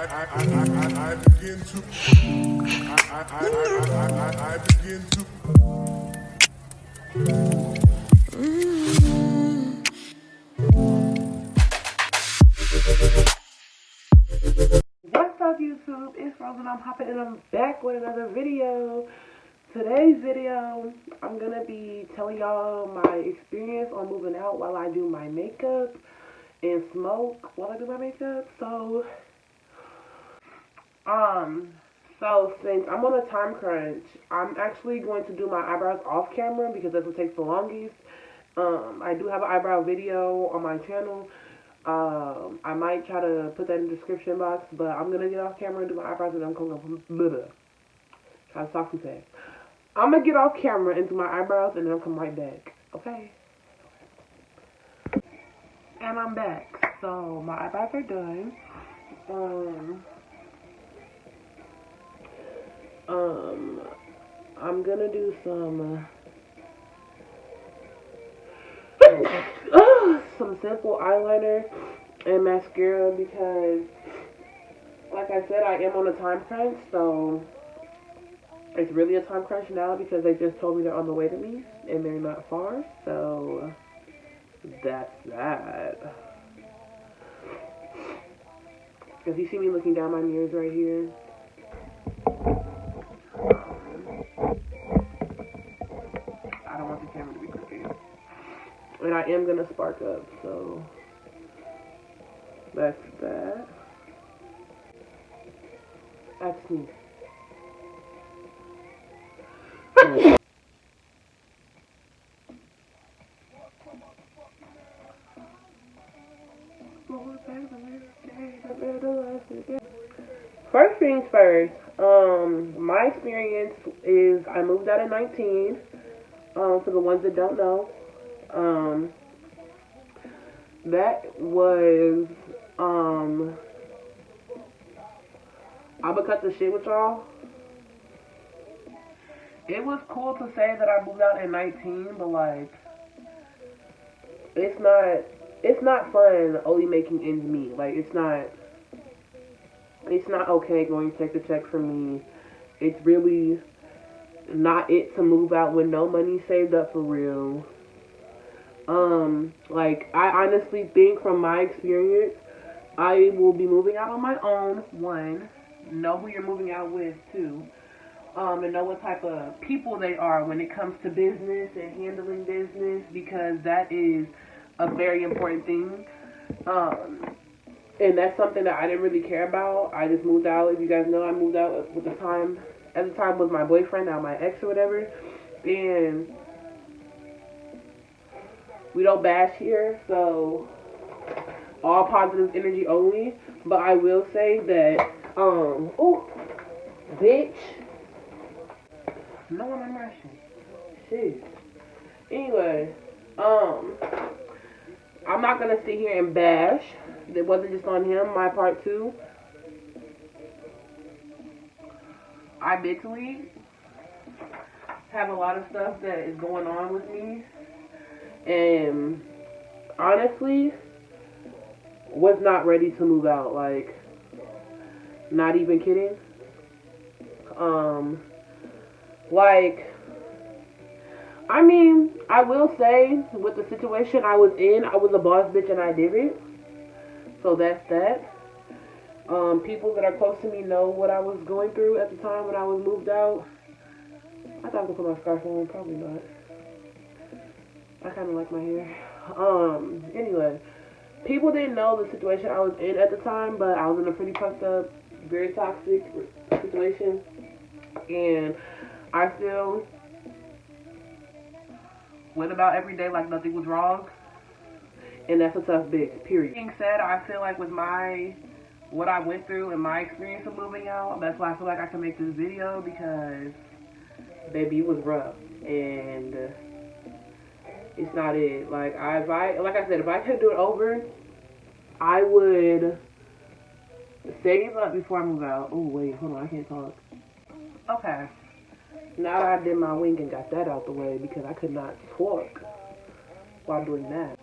I begin to I begin to What's up, YouTube? It's Rose and I'm hopping and I'm back with another video. Today's video, I'm gonna be telling y'all my experience on moving out while I do my makeup and smoke while I do my makeup. So since I'm on a time crunch, I'm actually going to do my eyebrows off camera because that's what takes the longest. I do have an eyebrow video on my channel. I might try to put that in the description box, but I'm gonna get off camera and do my eyebrows and I'm gonna try to talk too fast. I'm gonna get off camera and do my eyebrows and then I'll come right back. Okay? And I'm back. So my eyebrows are done. I'm gonna do some some simple eyeliner and mascara because, like I said, I am on a time crunch, so it's really a time crunch now because they just told me they're on the way to me and they're not far, so that's that. If you see me looking down, my mirror's right here. I don't want the camera to be crooked. And I am gonna spark up, so that's that. That's me. First things first, my experience is I moved out at 19, for the ones that don't know. That was, I'm gonna cut the shit with y'all. It was cool to say that I moved out at 19, but like, it's not fun only making ends meet. Like, it's not okay going check to check for me. It's really not it to move out with no money saved up for real. Like, I honestly think from my experience, I will be moving out on my own, one, know who you're moving out with, two, and know what type of people they are when it comes to business and handling business, because that is a very important thing. And that's something that I didn't really care about. I just moved out. If you guys know, I moved out at the time was my boyfriend, now my ex or whatever, and we don't bash here, so all positive energy only. But I will say that, oh, bitch. No one I'm rushing. Shit. Anyway, I'm not gonna sit here and bash. It wasn't just on him, my part too. I mentally have a lot of stuff that is going on with me. And honestly, was not ready to move out. Like, not even kidding. Like, I mean, I will say, with the situation I was in, I was a boss bitch and I did it. So that's that. People that are close to me know what I was going through at the time when I was moved out. I thought I was gonna put my scarf on, probably not. I kind of like my hair. Anyway, people didn't know the situation I was in at the time, but I was in a pretty fucked up, very toxic situation, and I still went about every day like nothing was wrong, and that's a tough bitch, period. Being said, I feel like with what I went through and my experience of moving out, that's why I feel like I can make this video, because baby, it was rough, and it's not it. Like, like I said, if I could do it over, I would save up before I move out. Oh, wait, hold on, I can't talk. Okay. Now that I did my wing and got that out the way, because I could not talk while doing that.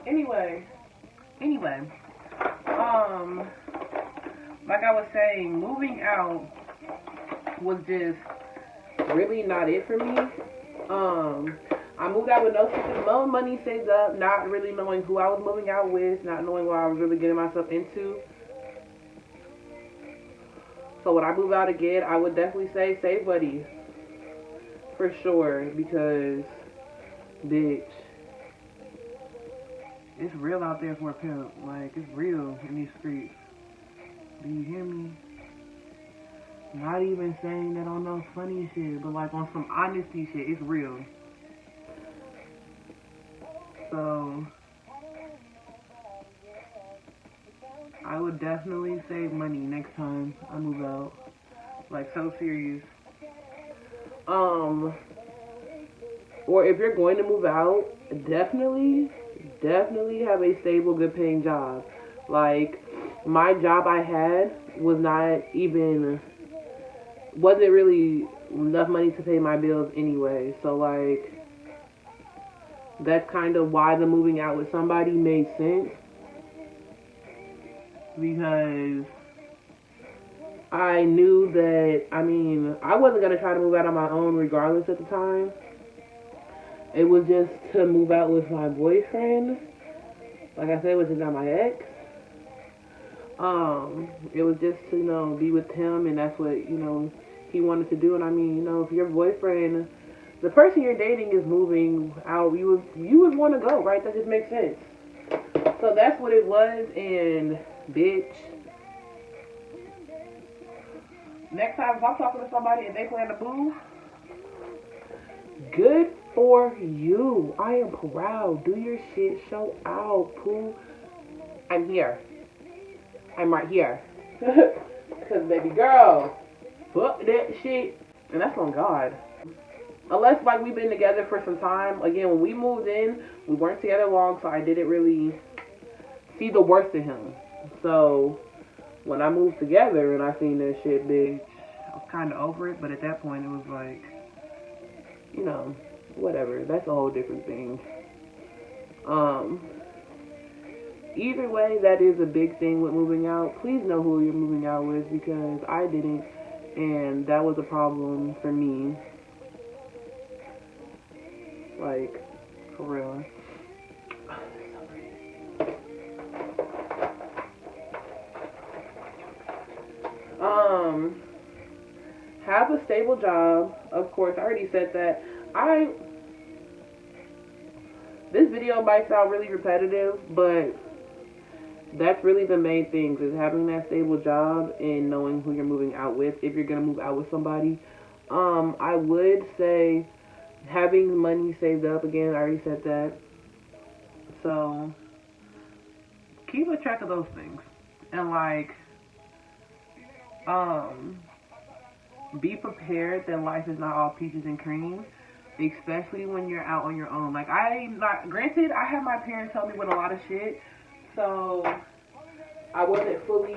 Anyway, like I was saying, moving out was just really not it for me. I moved out with no money saved up, not really knowing who I was moving out with, not knowing what I was really getting myself into. So when I move out again, I would definitely say save money. For sure, because, bitch, it's real out there for a pimp. Like, it's real in these streets. Do you hear me? Not even saying that on no funny shit, but like on some honesty shit. It's real. So, I would definitely save money next time I move out. Like, so serious. Or if you're going to move out, definitely have a stable, good paying job. Like, my job I had wasn't really enough money to pay my bills anyway. So, like, that's kind of why the moving out with somebody made sense. Because I knew that, I wasn't going to try to move out on my own regardless at the time. It was just to move out with my boyfriend. Like I said, which is not my ex. It was just to, be with him, and that's what, he wanted to do. And if your boyfriend, the person you're dating is moving out, you would want to go, right? That just makes sense. So that's what it was, and bitch. Next time if I'm talking to somebody and they plan to move, good for you. I am proud. Do your shit. Show out, poo. I'm here. I'm right here. Because, baby girl, fuck that shit. And that's on God. Unless, like, we've been together for some time. Again, when we moved in, we weren't together long, so I didn't really see the worst of him. So, when I moved together and I seen that shit, bitch, I was kind of over it. But at that point, it was like, whatever. That's a whole different thing. Either way, that is a big thing with moving out. Please know who you're moving out with, because I didn't, and that was a problem for me. Like, for real. Have a stable job. Of course, I already said that. This video might sound really repetitive, but that's really the main things, is having that stable job and knowing who you're moving out with, if you're gonna move out with somebody. I would say having money saved up. Again, I already said that. So keep a track of those things, and like, be prepared that life is not all peaches and cream, especially when you're out on your own. Like, granted, I had my parents help me with a lot of shit, so I wasn't fully,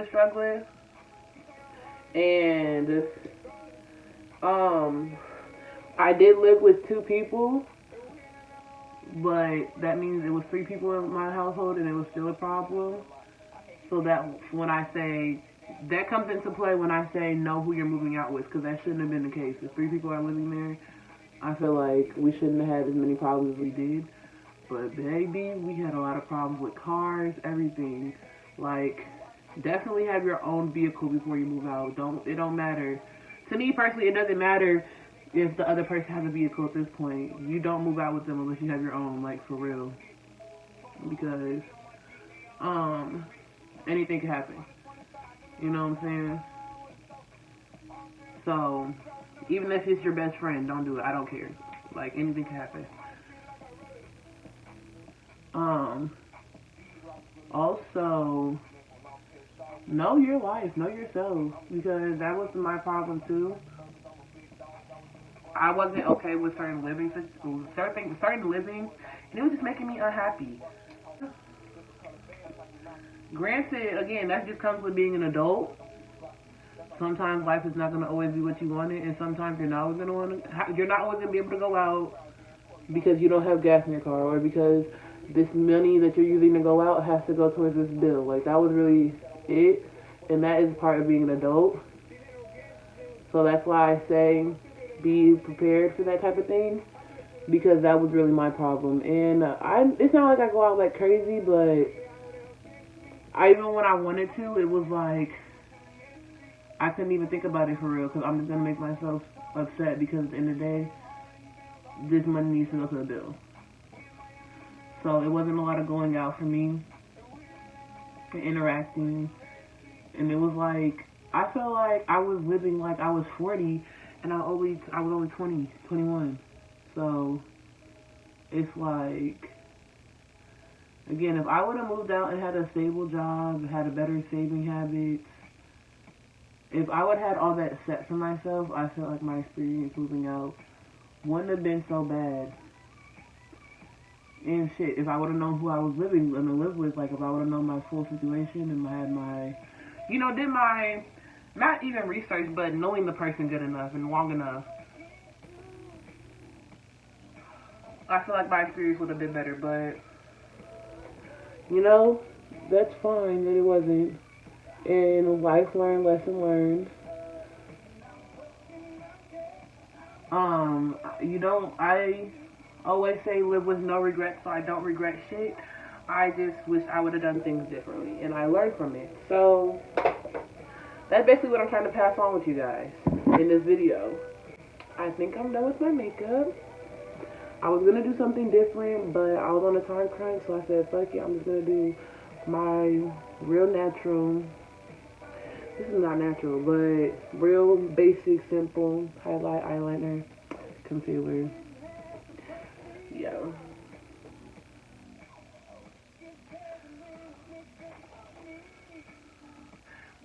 struggling. And, I did live with 2 people, but that means it was 3 people in my household, and it was still a problem. So that that comes into play when I say know who you're moving out with, because that shouldn't have been the case. If 3 people are living there, I feel like we shouldn't have had as many problems as we did. But baby, we had a lot of problems with cars, everything. Like, definitely have your own vehicle before you move out. It don't matter. To me personally, it doesn't matter if the other person has a vehicle at this point. You don't move out with them unless you have your own, like, for real. Because, anything can happen. You know what I'm saying? So, even if it's your best friend, don't do it. I don't care. Like, anything can happen. Also, know your life, know yourself, because that was my problem too. I wasn't okay with certain living, and it was just making me unhappy. Granted, again, that just comes with being an adult. sometimes life is not gonna always be what you wanted, and sometimes you're not always gonna be able to go out because you don't have gas in your car, or because this money that you're using to go out has to go towards this bill. Like, that was really it, and that is part of being an adult. So that's why I say be prepared for that type of thing, because that was really my problem. And it's not like I go out like crazy, but even when I wanted to, it was like I couldn't even think about it for real, because I'm just gonna make myself upset, because at the end of the day, this money needs to go to the bill. So it wasn't a lot of going out for me and interacting, and it was like I felt like I was living like I was 40, and I was only 20, 21. So it's like, again, if I would have moved out and had a stable job, had a better saving habits, if I would have had all that set for myself, I felt like my experience moving out wouldn't have been so bad. And shit, if I would have known who I was living and to live with, like if I would have known my full situation and had my, did my, not even research, but knowing the person good enough and long enough, I feel like my experience would have been better. But that's fine that it wasn't. And life learned, lesson learned. I always say live with no regrets, so I don't regret shit. I just wish I would have done things differently, and I learned from it. So that's basically what I'm trying to pass on with you guys in this video. I think I'm done with my makeup. I was gonna do something different, but I was on a time crunch, so I said, fuck it, I'm just gonna do my real natural. This is not natural, but real basic, simple highlight, eyeliner, concealer. Yeah.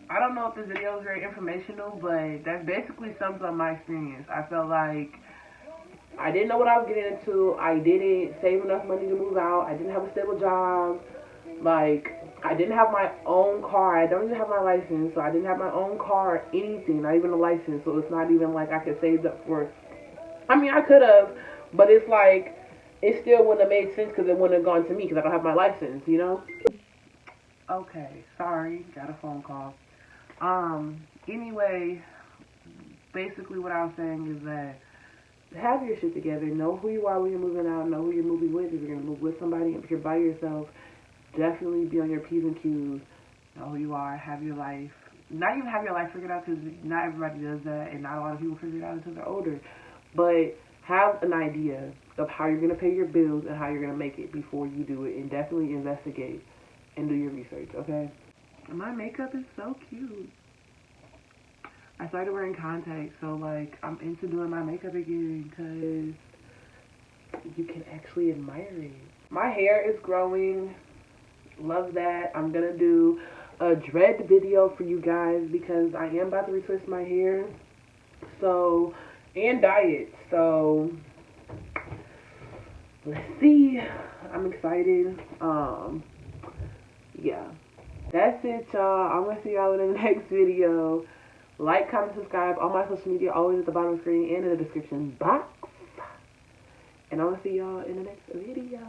I don't know if this video is very informational, but that basically sums up my experience. I felt like I didn't know what I was getting into. I didn't save enough money to move out. I didn't have a stable job. Like, I didn't have my own car. I don't even have my license, so I didn't have my own car or anything, not even a license. So it's not even like I could save up for. I mean, I could have, but it's like it still wouldn't have made sense because it wouldn't have gone to me because I don't have my license, Okay, sorry, got a phone call. Anyway, basically what I was saying is that have your shit together. Know who you are when you're moving out. Know who you're moving with. If you're gonna move with somebody, if you're by yourself, definitely be on your P's and Q's. Know who you are. Have your life. Not even have your life figured out, because not everybody does that, and not a lot of people figure it out until they're older. But have an idea of how you're gonna pay your bills and how you're gonna make it before you do it, and definitely investigate and do your research. Okay. My makeup is so cute. I started wearing contacts, so like I'm into doing my makeup again because you can actually admire it. My hair is growing. Love that. I'm gonna do a dread video for you guys because I am about to retwist my hair. So, and diet. So, let's see. I'm excited. Yeah. That's it, y'all. I'm gonna see y'all in the next video. Like, comment, subscribe. All my social media always at the bottom of the screen and in the description box. And I'm gonna see y'all in the next video.